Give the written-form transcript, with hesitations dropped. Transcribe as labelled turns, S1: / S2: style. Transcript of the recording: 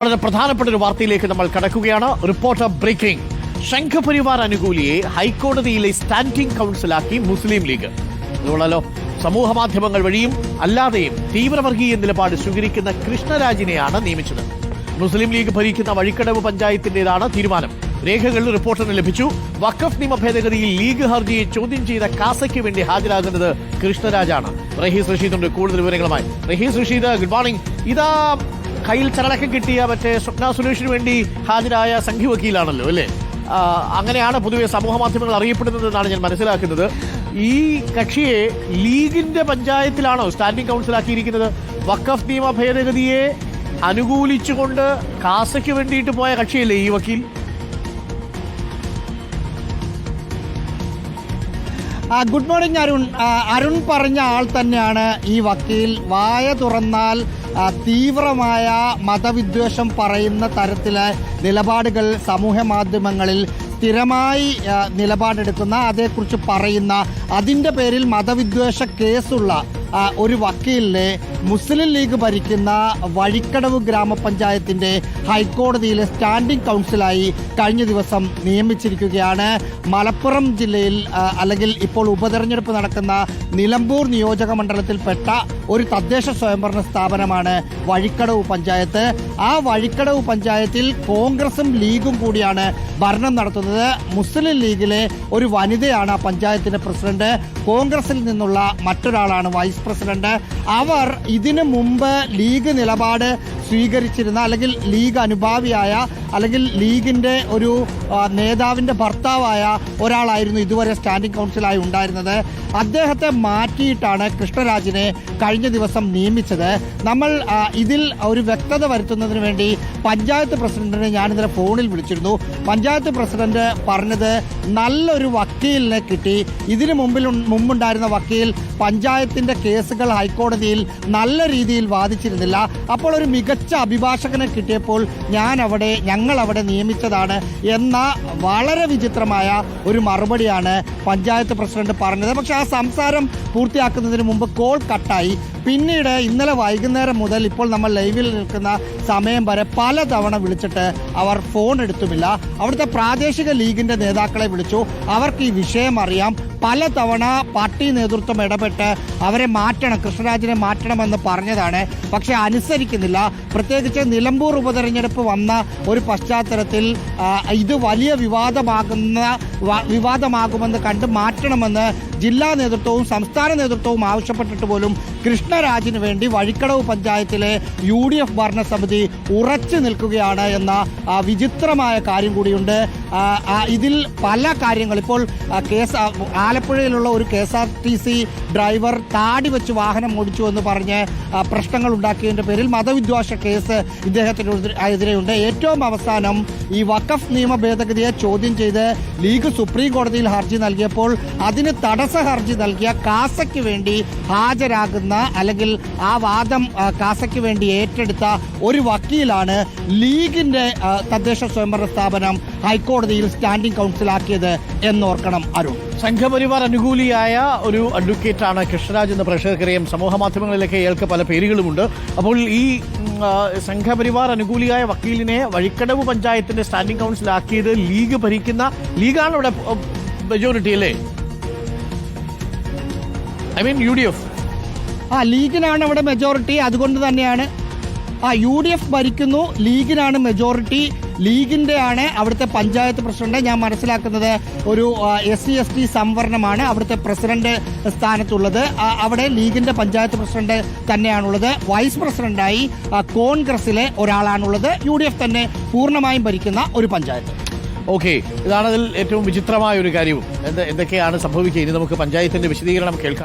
S1: വളരെ പ്രധാനപ്പെട്ട ഒരു വാർത്തയിലേക്ക് നമ്മൾ കടക്കുകയാണ്. Reporter breaking. സംഘപരിവാർ അനുകൂലിയെ ഹൈക്കോടതിയിലെ സ്റ്റാൻഡിംഗ് കൗൺസിലാക്കി മുസ്ലിം ലീഗ്. അതുകൊള്ളാലോ, സമൂഹ മാധ്യമങ്ങൾ വഴിയും അല്ലാതെയും തീവ്രവർഗീയ നിലപാട് സ്വീകരിക്കുന്ന കൃഷ്ണരാജിനെയാണ് നിയമിച്ചത്. മുസ്ലിം ലീഗ് ഭരിക്കുന്ന വഴിക്കടവ് പഞ്ചായത്തിന്റേതാണ് തീരുമാനം. രേഖകൾ റിപ്പോർട്ടറിന് ലഭിച്ചു. വഖഫ് നിയമ ഭേദഗതിയിൽ ലീഗ് ഹർജിയെ ചോദ്യം ചെയ്ത കാസയ്ക്ക് വേണ്ടി ഹാജരാകുന്നത് കൃഷ്ണരാജാണ്. റഹീസ് റഷീദുണ്ട് കൂടുതൽ വിവരങ്ങളുമായി. Rahees Rasheed, good morning. ഇതാ കയ്യിൽ ചരടക്കം കിട്ടിയ മറ്റേ സ്വപ്ന സുരേഷിന് വേണ്ടി ഹാജരായ സംഘി വക്കീലാണല്ലോ അല്ലേ? അങ്ങനെയാണ് പൊതുവെ സമൂഹ മാധ്യമങ്ങൾ അറിയപ്പെടുന്നതെന്നാണ് ഞാൻ മനസ്സിലാക്കുന്നത്. ഈ കക്ഷിയെ ലീഗിന്റെ പഞ്ചായത്തിലാണോ സ്റ്റാൻഡിംഗ് കൗൺസിലാക്കിയിരിക്കുന്നത്? വഖഫ് നിയമ ഭേദഗതിയെ അനുകൂലിച്ചുകൊണ്ട് കാസയ്ക്ക് വേണ്ടിയിട്ട് പോയ കക്ഷിയല്ലേ ഈ വക്കീൽ?
S2: Good morning Arun. അരുൺ പറഞ്ഞ ആൾ തന്നെയാണ് ഈ വക്കീൽ. വായ തുറന്നാൽ തീവ്രമായ മതവിദ്വേഷം പറയുന്ന തരത്തിലെ നിലപാടുകൾ സമൂഹ മാധ്യമങ്ങളിൽ സ്ഥിരമായി നിലപാടെടുക്കുന്ന, അതേക്കുറിച്ച് പറയുന്ന, അതിൻ്റെ പേരിൽ മതവിദ്വേഷ കേസുള്ള ഒരു വക്കീലിനെ മുസ്ലിം ലീഗ് ഭരിക്കുന്ന വഴിക്കടവ് ഗ്രാമപഞ്ചായത്തിൻ്റെ ഹൈക്കോടതിയിലെ സ്റ്റാൻഡിംഗ് കൗൺസിലായി കഴിഞ്ഞ ദിവസം നിയമിച്ചിരിക്കുകയാണ്. മലപ്പുറം ജില്ലയിൽ അല്ലെങ്കിൽ ഇപ്പോൾ ഉപതെരഞ്ഞെടുപ്പ് നടക്കുന്ന നിലമ്പൂർ നിയോജക മണ്ഡലത്തിൽപ്പെട്ട ഒരു തദ്ദേശ സ്വയംഭരണ സ്ഥാപനമാണ് വഴിക്കടവ് പഞ്ചായത്ത്. ആ വഴിക്കടവ് പഞ്ചായത്തിൽ കോൺഗ്രസും ലീഗും കൂടിയാണ് ഭരണം നടത്തുന്നത്. മുസ്ലിം ലീഗിലെ ഒരു വനിതയാണ് ആ പഞ്ചായത്തിന്റെ പ്രസിഡന്റ്. കോൺഗ്രസിൽ നിന്നുള്ള മറ്റൊരാളാണ് വൈസ് പ്രസിഡന്റ്. അവർ ഇതിനു മുമ്പ് ലീഗ് നിലപാട് സ്വീകരിച്ചിരുന്ന, അല്ലെങ്കിൽ ലീഗ് അനുഭാവിയായ, അല്ലെങ്കിൽ ലീഗിന്റെ ഒരു നേതാവിന്റെ ഭർത്താവായ ഒരാളായിരുന്നു ഇതുവരെ സ്റ്റാൻഡിംഗ് കൗൺസിലായി ഉണ്ടായിരുന്നത്. അദ്ദേഹത്തെ മാറ്റിയിട്ടാണ് കൃഷ്ണരാജിനെ കഴിഞ്ഞ ദിവസം നിയമിച്ചത്. നമ്മൾ ഇതിൽ ഒരു വ്യക്തത വരുത്തുന്നതിന് വേണ്ടി പഞ്ചായത്ത് പ്രസിഡന്റിനെ ഞാനിന്നലെ ഫോണിൽ വിളിച്ചിരുന്നു. പഞ്ചായത്ത് പ്രസിഡന്റ് പറഞ്ഞത് നല്ലൊരു വക്കീലിനെ കിട്ടി. ഇതിനു മുമ്പുണ്ടായിരുന്ന വക്കീൽ പഞ്ചായത്തിന്റെ കേസുകൾ ഹൈക്കോടതിയിൽ നല്ല രീതിയിൽ വാദിച്ചിരുന്നില്ല. അപ്പോൾ ഒരു മികച്ച അഭിഭാഷകനെ കിട്ടിയപ്പോൾ ഞങ്ങൾ അവിടെ നിയമിച്ചതാണ് എന്ന വളരെ വിചിത്രമായ ഒരു മറുപടിയാണ് പഞ്ചായത്ത് പ്രസിഡന്റ് പറഞ്ഞത്. പക്ഷെ ആ സംസാരം പൂർത്തിയാക്കുന്നതിന് മുമ്പ് കോൾ കട്ടായി. പിന്നീട് ഇന്നലെ വൈകുന്നേരം മുതൽ ഇപ്പോൾ നമ്മൾ ലൈവിൽ നിൽക്കുന്ന സമയം വരെ പലതവണ വിളിച്ചിട്ട് അവർ ഫോൺ എടുത്തുമില്ല. അവിടുത്തെ പ്രാദേശിക ലീഗിന്റെ നേതാക്കളെ വിളിച്ചു. അവർക്ക് ഈ വിഷയം അറിയാം. പലതവണ പാർട്ടി നേതൃത്വം ഇടപെട്ട് അവരെ മാറ്റണം, കൃഷ്ണരാജിനെ മാറ്റണമെന്ന് പറഞ്ഞതാണ്. പക്ഷെ അനുസരിക്കുന്നില്ല. പ്രത്യേകിച്ച് നിലമ്പൂർ ഉപതെരഞ്ഞെടുപ്പ് വന്ന ഒരു പശ്ചാത്തലത്തിൽ ഇത് വലിയ വിവാദമാകുമെന്ന് കണ്ട് മാറ്റണമെന്ന് ജില്ലാ നേതൃത്വവും സംസ്ഥാന നേതൃത്വവും ആവശ്യപ്പെട്ടിട്ട് പോലും കൃഷ്ണരാജിന് വേണ്ടി വഴിക്കടവ് പഞ്ചായത്തിലെ UDF ഭരണസമിതി ഉറച്ചു നിൽക്കുകയാണ് എന്ന വിചിത്രമായ കാര്യം കൂടിയുണ്ട്. ഇതിൽ പല കാര്യങ്ങൾ ഇപ്പോൾ ആലപ്പുഴയിലുള്ള ഒരു KSRTC ഡ്രൈവർ താടി വെച്ച് വാഹനം ഓടിച്ചു എന്ന് പറഞ്ഞ് പ്രശ്നങ്ങൾ ഉണ്ടാക്കിയതിൻ്റെ പേരിൽ മതവിദ്വേഷ കേസ് ഇദ്ദേഹത്തിനെതിരെയുണ്ട്. ഏറ്റവും അവസാനം ഈ വഖഫ് നിയമ ഭേദഗതിയെ ചോദ്യം ചെയ്ത് ലീഗ് സുപ്രീം കോടതിയിൽ ഹർജി നൽകിയപ്പോൾ അതിന് തടസ്സ ഹർജി നൽകിയ കാസയ്ക്ക് വേണ്ടി ഹാജരാകുന്ന, അല്ലെങ്കിൽ ആ വാദം കാസയ്ക്ക് വേണ്ടി ഏറ്റെടുത്ത ഒരു വക്കീലാണ് ലീഗിന്റെ തദ്ദേശ സ്വയംഭരണ സ്ഥാപനം ഹൈക്കോടതിയിൽ സ്റ്റാൻഡിംഗ് കൗൺസിലാക്കിയത് എന്നോർക്കണം അരുൺ.
S1: സംഘപരിവാർ അനുകൂലിയായ ഒരു അഡ്വക്കേറ്റാണ് കൃഷ്ണരാജ് എന്ന് പ്രേക്ഷകർക്കറിയാം. സമൂഹ മാധ്യമങ്ങളിലൊക്കെ അയാൾക്ക് പല പേരുകളുമുണ്ട്. അപ്പോൾ ഈ സംഘപരിവാർ അനുകൂലിയായ വക്കീലിനെ വഴിക്കടവ് പഞ്ചായത്തിന്റെ സ്റ്റാൻഡിംഗ് കൗൺസിലാക്കിയത് ലീഗ് ഭരിക്കുന്ന ലീഗാണ് ഇവിടെ മെജോറിറ്റി അല്ലേ? I mean UDF.
S2: ലീഗിനാണ് ഇവിടെ മെജോറിറ്റി. അതുകൊണ്ട് തന്നെയാണ് UDF ഭരിക്കുന്നു, ലീഗിനാണ് മെജോറിറ്റി. ലീഗിന്റെ ആണ് അവിടുത്തെ പഞ്ചായത്ത് പ്രസിഡന്റ്. ഞാൻ മനസ്സിലാക്കുന്നത് ഒരു SC/ST സംവരണമാണ് അവിടുത്തെ പ്രസിഡന്റ് സ്ഥാനത്തുള്ളത്. അവിടെ ലീഗിന്റെ പഞ്ചായത്ത് പ്രസിഡന്റ് തന്നെയാണുള്ളത്. വൈസ് പ്രസിഡന്റായി കോൺഗ്രസിലെ ഒരാളാണുള്ളത്. UDF തന്നെ പൂർണ്ണമായും ഭരിക്കുന്ന ഒരു പഞ്ചായത്ത്.
S1: ഓക്കെ, ഇതാണ് അതിൽ ഏറ്റവും വിചിത്രമായ ഒരു കാര്യവും. എന്തൊക്കെയാണ് സംഭവിക്കുക? ഇനി നമുക്ക് പഞ്ചായത്തിന്റെ വിശദീകരണം കേൾക്കാം.